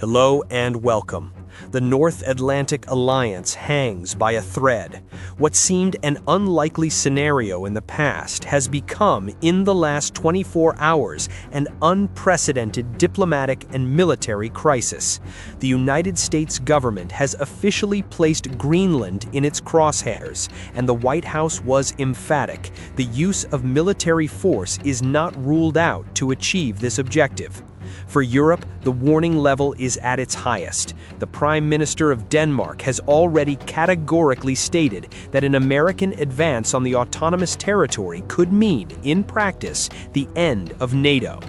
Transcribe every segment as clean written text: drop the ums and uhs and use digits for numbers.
Hello and welcome. The North Atlantic Alliance hangs by a thread. What seemed an unlikely scenario in the past has become, in the last 24 hours, an unprecedented diplomatic and military crisis. The United States government has officially placed Greenland in its crosshairs, and the White House was emphatic. The use of military force is not ruled out to achieve this objective. For Europe, the warning level is at its highest. The Prime Minister of Denmark has already categorically stated that an American advance on the autonomous territory could mean, in practice, the end of NATO.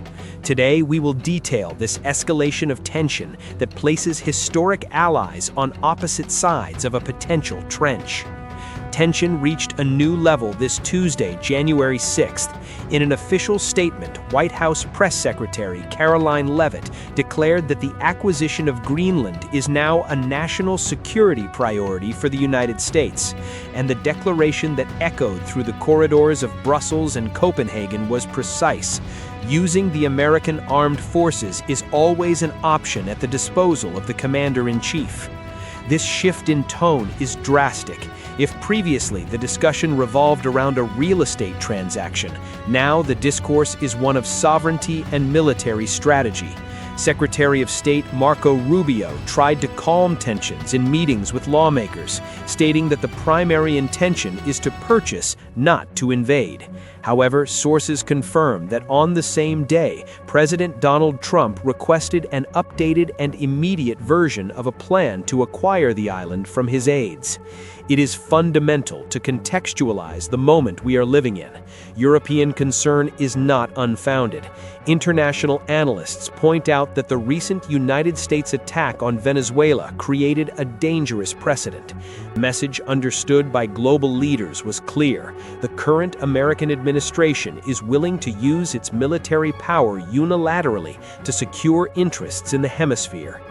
Today, we will detail this escalation of tension that places historic allies on opposite sides of a potential trench. Tension reached a new level this Tuesday, January 6th. In an official statement, White House Press Secretary Caroline Leavitt declared that the acquisition of Greenland is now a national security priority for the United States, and the declaration that echoed through the corridors of Brussels and Copenhagen was precise. Using the American armed forces is always an option at the disposal of the commander-in-chief. This shift in tone is drastic. If previously the discussion revolved around a real estate transaction, now the discourse is one of sovereignty and military strategy. Secretary of State Marco Rubio tried to calm tensions in meetings with lawmakers, stating that the primary intention is to purchase, not to invade. However, sources confirm that on the same day, President Donald Trump requested an updated and immediate version of a plan to acquire the island from his aides. It is fundamental to contextualize the moment we are living in. European concern is not unfounded. International analysts point out that the recent United States attack on Venezuela created a dangerous precedent. The message understood by global leaders was clear. The current American administration is willing to use its military power unilaterally to secure interests in the hemisphere.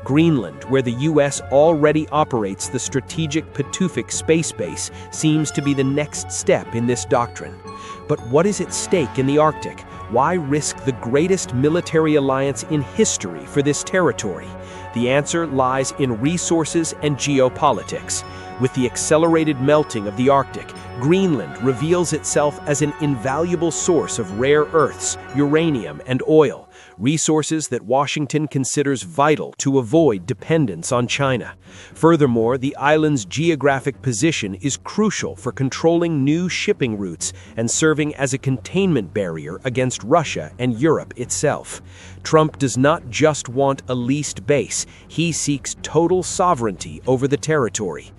Greenland, where the U.S. already operates the strategic Pituffik space base, seems to be the next step in this doctrine. But what is at stake in the Arctic? Why risk the greatest military alliance in history for this territory? The answer lies in resources and geopolitics. With the accelerated melting of the Arctic, Greenland reveals itself as an invaluable source of rare earths, uranium, and oil, resources that Washington considers vital to avoid dependence on China. Furthermore, the island's geographic position is crucial for controlling new shipping routes and serving as a containment barrier against Russia and Europe itself. Trump does not just want a leased base, he seeks total sovereignty over the territory.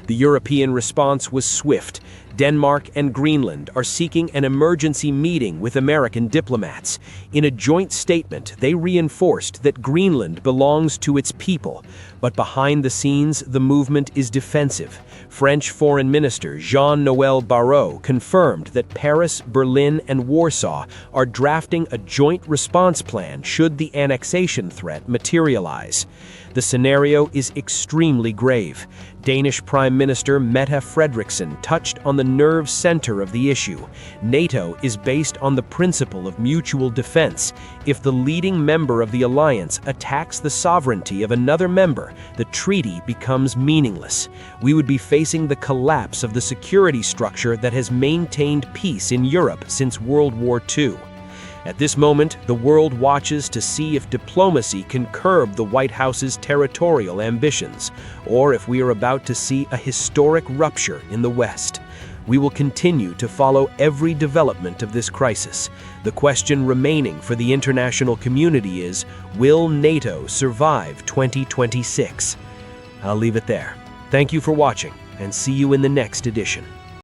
The European response was swift. Denmark and Greenland are seeking an emergency meeting with American diplomats. In a joint statement, they reinforced that Greenland belongs to its people. But behind the scenes, the movement is defensive. French Foreign Minister Jean-Noël Barrot confirmed that Paris, Berlin, and Warsaw are drafting a joint response plan should the annexation threat materialize. The scenario is extremely grave. Danish Prime Minister Mette Frederiksen touched on the nerve center of the issue. NATO is based on the principle of mutual defense. If the leading member of the alliance attacks the sovereignty of another member, the treaty becomes meaningless. We would be facing the collapse of the security structure that has maintained peace in Europe since World War II. At this moment, the world watches to see if diplomacy can curb the White House's territorial ambitions, or if we are about to see a historic rupture in the West. We will continue to follow every development of this crisis. The question remaining for the international community is, will NATO survive 2026? I'll leave it there. Thank you for watching, and see you in the next edition.